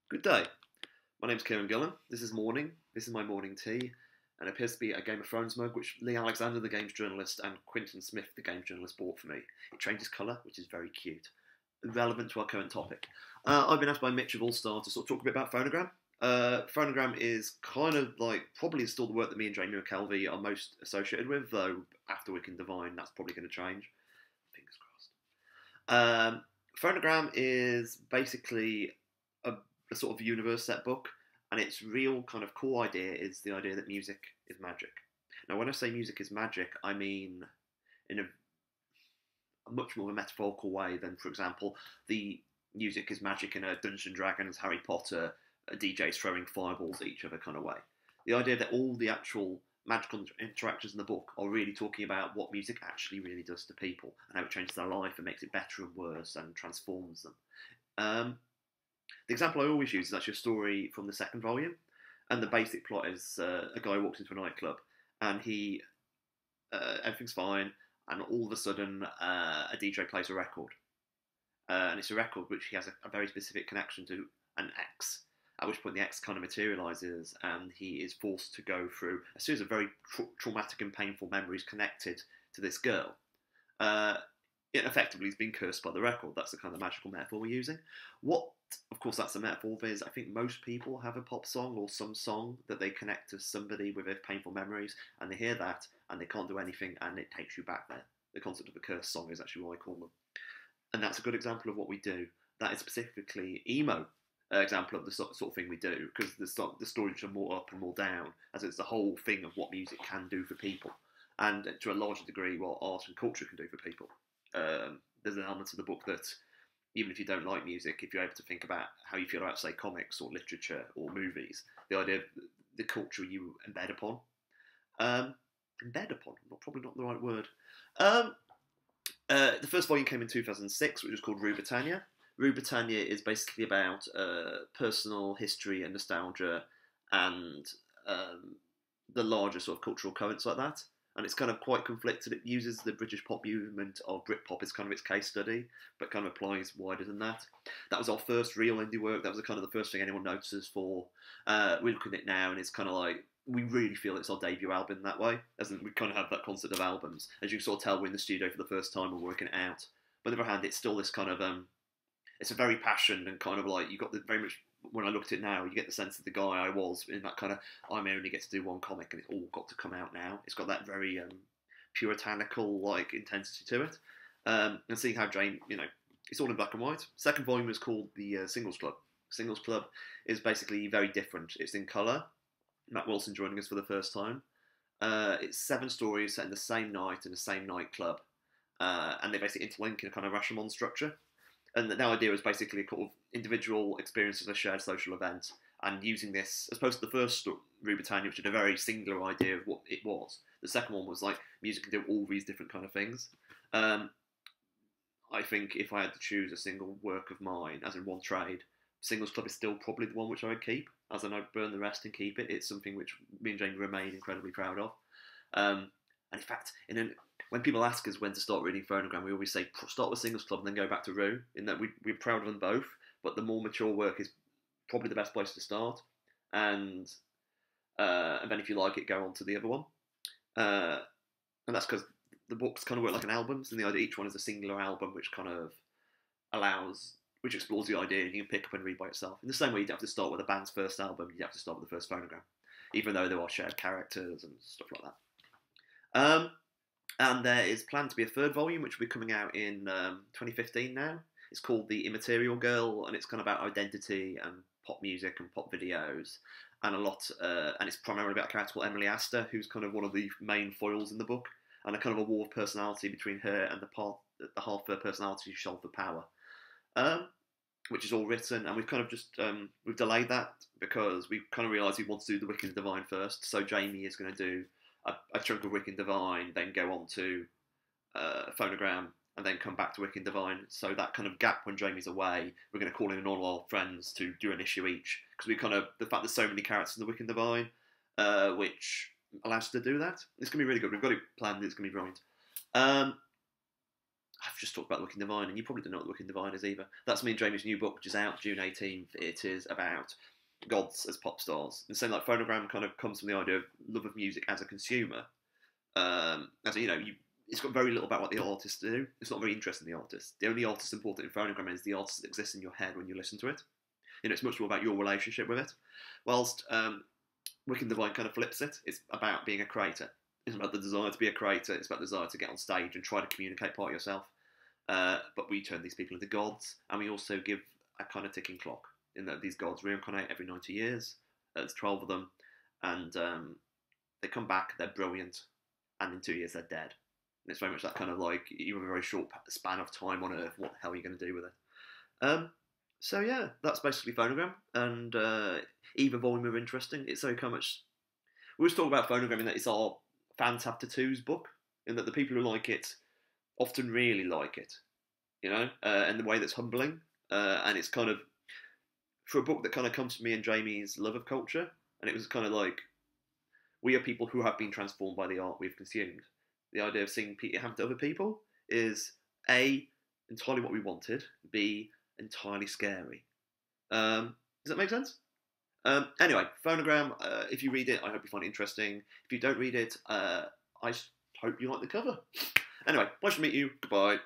Good day. My name's Kieron Gillen. This is morning. This is my morning tea, and it appears to be a Game of Thrones mug which Lee Alexander, the games journalist, and Quinton Smith, the games journalist, bought for me. It changes colour, which is very cute. Relevant to our current topic. I've been asked by Mitch of All Star to sort of talk a bit about Phonogram. Phonogram is kind of like probably still the work that me and Jamie McKelvin are most associated with, though after Wicked Divine that's probably going to change. Fingers crossed. Phonogram is basically a sort of universe set book, and its real kind of core idea is the idea that music is magic. Now, when I say music is magic, I mean in a much more metaphorical way than, for example, the music is magic in a Dungeons and Dragons, Harry Potter, DJs throwing fireballs at each other kind of way. The idea that all the actual magical interactions in the book are really talking about what music actually really does to people and how it changes their life and makes it better and worse and transforms them. The example I always use is actually a story from the second volume, and the basic plot is a guy walks into a nightclub, and everything's fine, and all of a sudden a DJ plays a record, and it's a record which he has a very specific connection to an ex. At which point the ex kind of materialises, and he is forced to go through a series of very traumatic and painful memories connected to this girl. It effectively has been cursed by the record. That's the kind of magical metaphor we're using. What, of course, that's a metaphor is I think most people have a pop song or some song that they connect to somebody with their painful memories, and they hear that and they can't do anything, and it takes you back there. The concept of a cursed song is actually what I call them. And that's a good example of what we do. That is specifically emo example of the sort of thing we do, because the stories are more up and more down, as it's the whole thing of what music can do for people, and to a larger degree what art and culture can do for people. There's an element of the book that even if you don't like music, if you're able to think about how you feel about, say, comics or literature or movies, the idea of the culture you embed upon. Embed upon, probably not the right word. The first volume came in 2006, which was called Rue Britannia. Rue Britannia is basically about personal history and nostalgia and the larger sort of cultural currents like that. And it's kind of quite conflicted. It uses the British pop movement of Britpop as kind of its case study, but kind of applies wider than that. That was our first real indie work. That was kind of the first thing anyone notices for. We look at it now, and it's kind of like, we really feel it's our debut album in that way. As in, we kind of have that concept of albums. As you can sort of tell, we're in the studio for the first time, we're working it out. But on the other hand, it's still this kind of, it's a very passionate and kind of like, you got the very much, when I look at it now, you get the sense of the guy I was in that kind of, I may only get to do one comic and it's all got to come out now. It's got that very puritanical like intensity to it. And seeing how Jane, it's all in black and white. Second volume is called the Singles Club. Singles Club is basically very different. It's in colour. Matt Wilson joining us for the first time. It's 7 stories set in the same night in the same nightclub. And they basically interlink in a kind of Rashomon structure. And the idea is basically a kind of individual experience of a shared social event, and using this, as opposed to the first Rue Britannia, which had a very singular idea of what it was. The second one was like, music can do all these different kind of things. I think if I had to choose a single work of mine, as in one trade, Singles Club is still probably the one which I would keep, as in I'd burn the rest and keep it. It's something which me and Jane remain incredibly proud of. And in fact, when people ask us when to start reading Phonogram, we always say start with Singles Club and then go back to Rue, in that we're proud of them both, but the more mature work is probably the best place to start. And then if you like it, go on to the other one. And that's because the books kind of work like an album, and the idea each one is a singular album which kind of which explores the idea, and you can pick up and read by itself. In the same way you'd have to start with a band's first album, you'd have to start with the first Phonogram, even though there are shared characters and stuff like that. And there is planned to be a third volume, which will be coming out in 2015 now. It's called The Immaterial Girl, and it's kind of about identity and pop music and pop videos, and and it's primarily about a character called Emily Astor, who's kind of one of the main foils in the book, and a kind of a war of personality between her and the half of her personality who showed for power, which is all written, and we've kind of just we've delayed that because we kind of realised we want to do the Wicked Divine first. So Jamie is going to do a chunk of Wicked Divine, then go on to Phonogram, and then come back to Wicked Divine. So that kind of gap when Jamie's away, we're going to call in all our friends to do an issue each, because the fact there's so many characters in the Wicked Divine, which allows us to do that. It's going to be really good. We've got it planned. It's going to be brilliant. I've just talked about Looking Divine, and you probably don't know what Looking Divine is either. That's me and Jamie's new book, which is out June 18th. It is about gods as pop stars. And same like Phonogram kind of comes from the idea of love of music as a consumer. As you know, it's got very little about what the artists do. It's not very interesting, the artist. The only artist important in Phonogram is the artist that exists in your head when you listen to it. You know, it's much more about your relationship with it. Whilst Wicked Divine kind of flips it. It's about being a creator. It's about the desire to be a creator. It's about the desire to get on stage and try to communicate part of yourself. But we turn these people into gods, and we also give a kind of ticking clock in that these gods reincarnate every 90 years. There's 12 of them, and they come back, they're brilliant, and in 2 years they're dead. And it's very much that kind of like, you have a very short span of time on Earth, what the hell are you going to do with it? So yeah, that's basically Phonogram, and either volume are interesting. It's so much. We always talk about Phonogram in that it's our fans have tattoos book, in that the people who like it often really like it, you know, and the way that's humbling, and it's kind of for a book that kind of comes from me and Jamie's love of culture, and it was kind of like we are people who have been transformed by the art we've consumed. The idea of seeing it happen to other people is A, entirely what we wanted, B, entirely scary. Does that make sense? Anyway, Phonogram, if you read it, I hope you find it interesting. If you don't read it, I hope you like the cover. Anyway, pleasure to meet you. Goodbye.